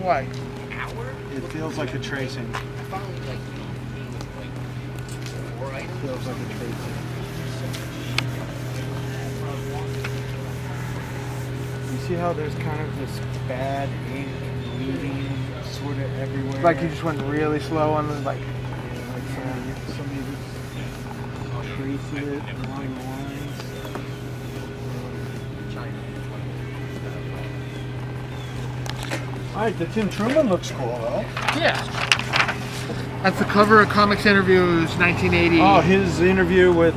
Why? It feels like a tracing. Feels like a tracing. You see how there's kind of this bad ink bleeding sort of everywhere? Like you just went really slow on the like. Yeah, like somebody just traced it along the lines. Alright, the Tim Truman looks cool though. Yeah. That's the cover of Comics Interviews 1980. Oh, his interview with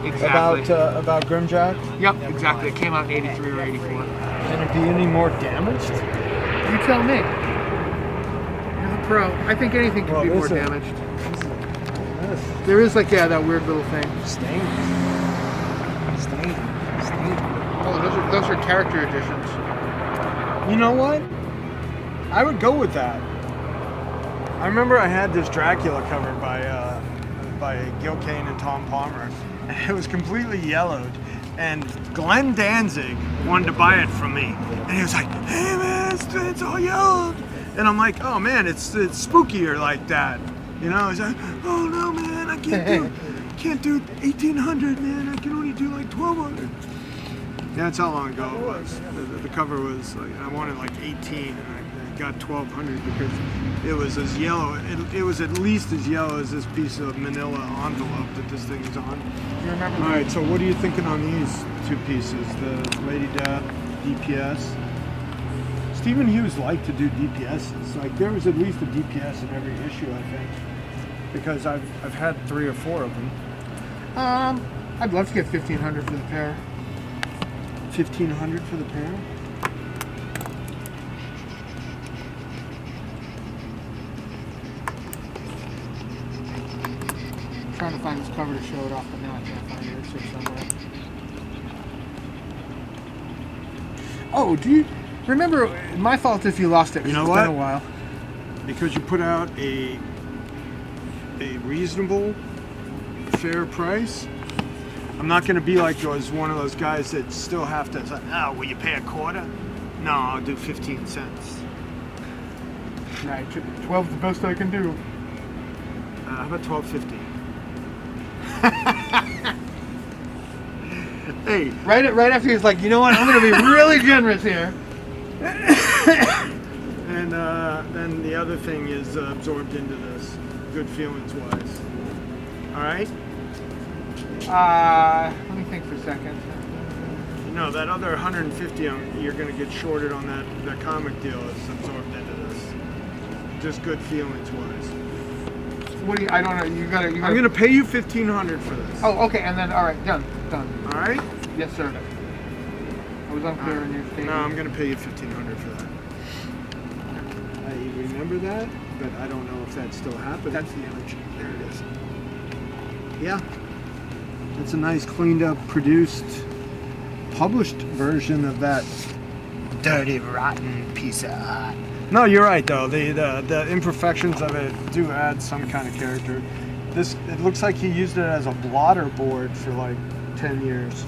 Exactly. about Grimjack. Yep, exactly. It came out in 83 or 84. Can it be any more damaged? You tell me. You're the pro. I think anything can be more damaged. There is like, yeah, that weird little thing. Stained. Oh, those are character editions. You know what? I would go with that. I remember I had this Dracula cover by Gil Kane and Tom Palmer. And it was completely yellowed. And Glenn Danzig wanted to buy it from me. And he was like, hey man, it's all yellowed. And I'm like, oh man, it's spookier like that. You know, he's like, oh no man, I can't do 1800, man. I can only do like 1200. Yeah, that's how long ago it was. The cover was like, I wanted like 18 and I got 1200 because it was as yellow. It was at least as yellow as this piece of manila envelope that this thing is on. You remember? All right, so what are you thinking on these two pieces? The Lady Death, DPS. Stephen Hughes liked to do DPSs. Like there was at least a DPS in every issue, I think, because I've had 3 or 4 of them. I'd love to get 1500 for the pair. 1500 for the pair? I'm trying to find this cover to show it off, but now I can't find it. It's here somewhere. Oh, do you remember? My fault if you lost it. You know it's what? Been a while. Because you put out a reasonable, fair price. I'm not going to be like was one of those guys that still have to say, oh, will you pay a quarter? No, I'll do 15 cents. Right, 12's the best I can do. How about 12.50? Hey, Right after he's like, you know what? I'm going to be really generous here. and then the other thing is absorbed into this, good feelings wise. All right. Let me think for a second. No, that other 150 you're going to get shorted on that comic deal is absorbed into this. Just good feelings wise. What do you? I don't know. You gotta. I'm going to pay you $1,500 for this. Oh, okay. And then, all right, done. All right. Yes, sir. I was unclear in your statement. No, I'm going to pay you $1,500 for that. I remember that, but I don't know if that still happens. That's the image. There it is. Yeah. It's a nice, cleaned up, produced, published version of that dirty, rotten piece of art. No, you're right though. The imperfections of it do add some kind of character. It looks like he used it as a blotter board for like 10 years.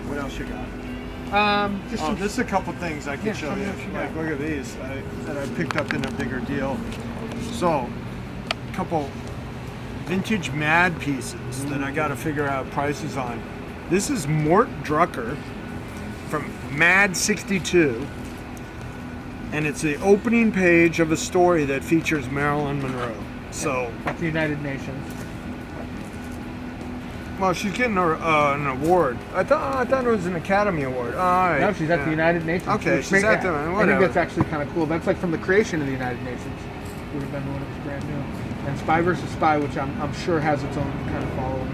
What else you got? Just a couple things I can show you. Like, look at these that I picked up in a bigger deal. So, a couple vintage Mad pieces that I got to figure out prices on. This is Mort Drucker from Mad 62, and it's the opening page of a story that features Marilyn Monroe. So at the United Nations. Well, she's getting an award. I thought it was an Academy Award. All right. No, she's at the United Nations. Okay, she's at the whatever. I think that's actually kind of cool. That's like from the creation of the United Nations. Would have been when it was brand new. And Spy vs. Spy, which I'm sure has its own kind of following.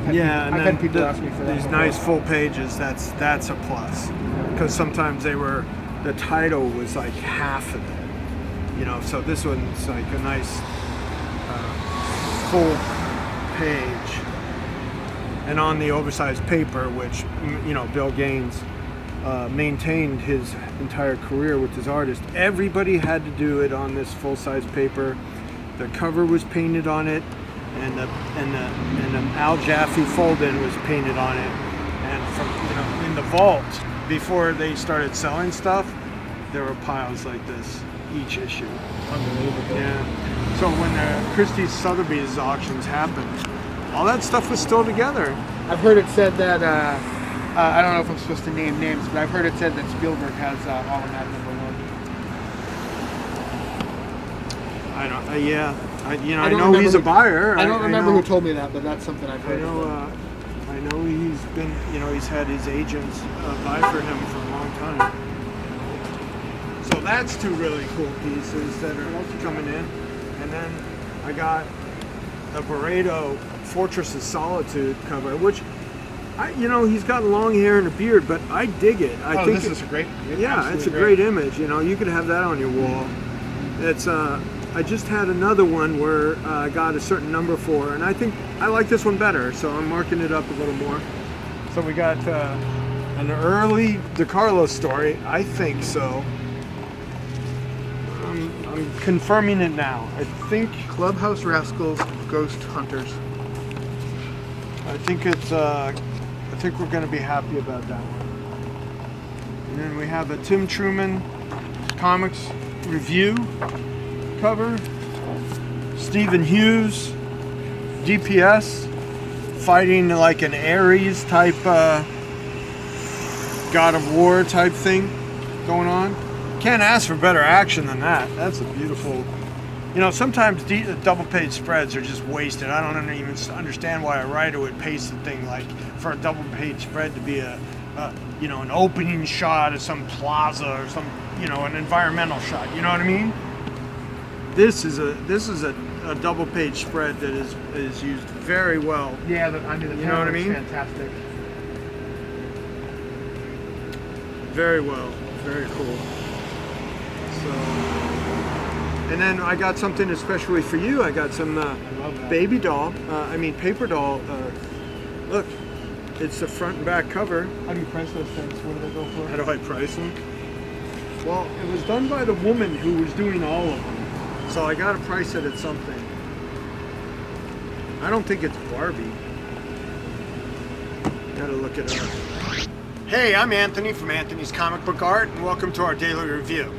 I've had people ask me for that. These nice full pages. That's a plus. Because sometimes the title was like half of it. You know, so this one's like a nice full page. And on the oversized paper, which, you know, Bill Gaines maintained his entire career with his artist. Everybody had to do it on this full-size paper. The cover was painted on it, and the Al Jaffe fold-in was painted on it. And from, you know, in the vault, before they started selling stuff, there were piles like this each issue. Unbelievable. Yeah. So when the Christie's Sotheby's auctions happened, all that stuff was still together. I've heard it said that, I don't know if I'm supposed to name names, but I've heard it said that Spielberg has all of that #1. I don't, yeah. I don't know remember he's a buyer. I don't remember know, who told me that, but that's something I've heard. I know he's been, he's had his agents buy for him for a long time. So that's two really cool pieces that are coming in. And then I got a Barreto Fortress of Solitude cover, which, he's got long hair and a beard, but I dig it. I think this is a great. Yeah, it's a great image. You could have that on your wall. It's I just had another one where I got a certain number for, and I think I like this one better, so I'm marking it up a little more. So we got an early DeCarlo story. I think so. I'm confirming it now. I think Clubhouse Rascals, Ghost Hunters. I think it's. I think we're going to be happy about that one. And then we have a Tim Truman Comics review cover. Stephen Hughes, DPS, fighting like an Ares type God of War type thing going on. Can't ask for better action than that. That's a beautiful. Sometimes double page spreads are just wasted. I don't even understand why a writer would pace the thing like for a double page spread to be an opening shot of some plaza or some, an environmental shot. You know what I mean? This is a double page spread that is used very well. Yeah, the you know what I mean? Fantastic. Very well. Very cool. So, and then I got something especially for you. I got some baby doll. Paper doll. Look, it's the front and back cover. How do you price those things? What do they go for? How do I price them? Well, it was done by the woman who was doing all of them. So I got to price it at something. I don't think it's Barbie. Got to look it up. Hey, I'm Anthony from Anthony's Comic Book Art, and welcome to our daily review.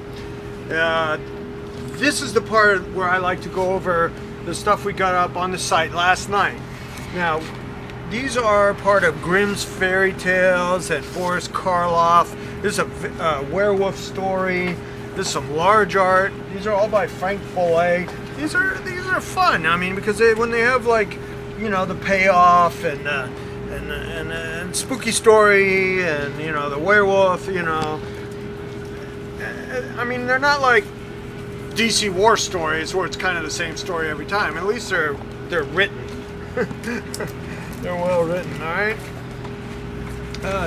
This is the part where I like to go over the stuff we got up on the site last night. Now, these are part of Grimm's Fairy Tales and Boris Karloff. This is a werewolf story. This is some large art. These are all by Frank Bollet. These are fun. Because when they have the payoff and spooky story and the werewolf. They're not like DC War stories where it's kind of the same story every time. At least they're written. They're well written. All right.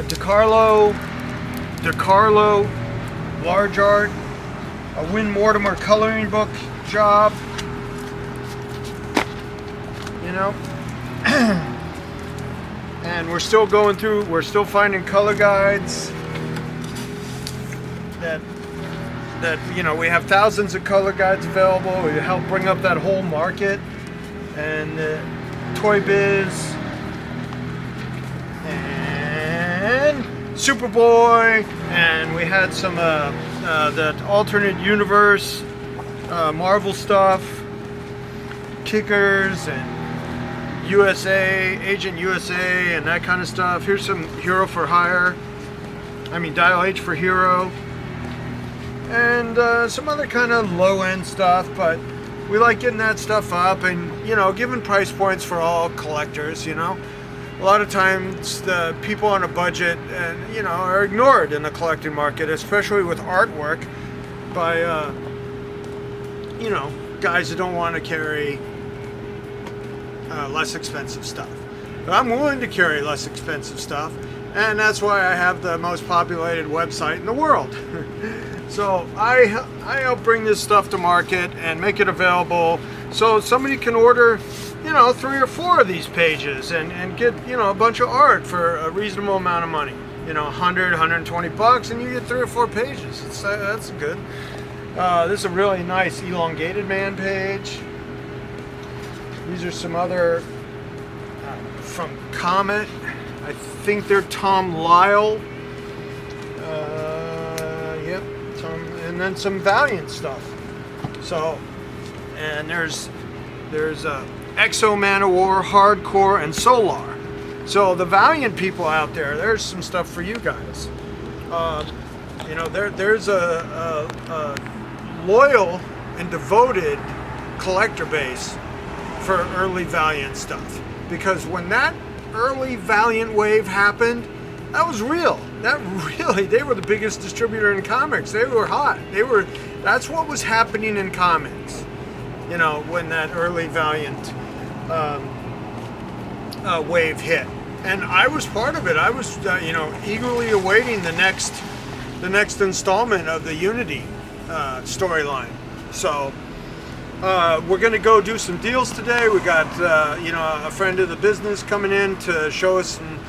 DeCarlo, large art. A Win Mortimer coloring book job. And we're still finding color guides that we have thousands of color guides available. We help bring up that whole market. And Toy Biz and Superboy, and we had some that alternate universe Marvel stuff, Kickers and Agent USA and that kind of stuff. Here's some Hero for Hire, Dial H for Hero, and some other kind of low-end stuff, but we like getting that stuff up and, giving price points for all collectors, A lot of times the people on a budget and, are ignored in the collecting market, especially with artwork by, guys that don't want to carry less expensive stuff. But I'm willing to carry less expensive stuff, and that's why I have the most populated website in the world. So I help bring this stuff to market and make it available so somebody can order 3 or 4 of these pages and get a bunch of art for a reasonable amount of money. $100-120, and you get 3 or 4 pages. That's good. This is a really nice elongated man page. These are some other from Comet. I think they're Tom Lyle Yep. And then some Valiant stuff. So, and there's Exo Man of War, Hardcore, and Solar. So the Valiant people out there, there's some stuff for you guys. You know, there's a loyal and devoted collector base for early Valiant stuff, because when that early Valiant wave happened, that was real. They were the biggest distributor in comics. They were hot. That's what was happening in comics, you know, when that early Valiant wave hit. And I was part of it. I was, you know, eagerly awaiting the next installment of the Unity storyline. So we're going to go do some deals today. We got, you know, a friend of the business coming in to show us some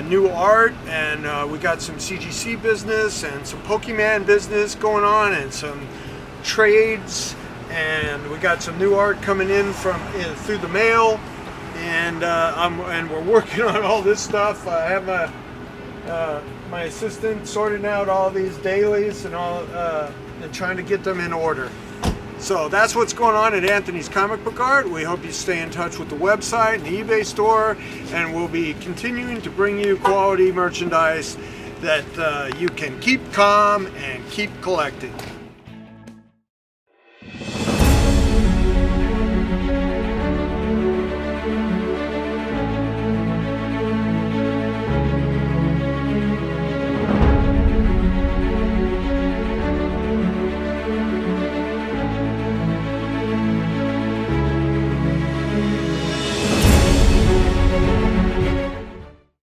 new art, and we got some CGC business and some Pokemon business going on, and some trades, and we got some new art coming in from through the mail, and we're working on all this stuff. I have my assistant sorting out all these dailies and all, and trying to get them in order. So that's what's going on at Anthony's Comic Book Art. We hope you stay in touch with the website and the eBay store, and we'll be continuing to bring you quality merchandise that you can keep calm and keep collecting.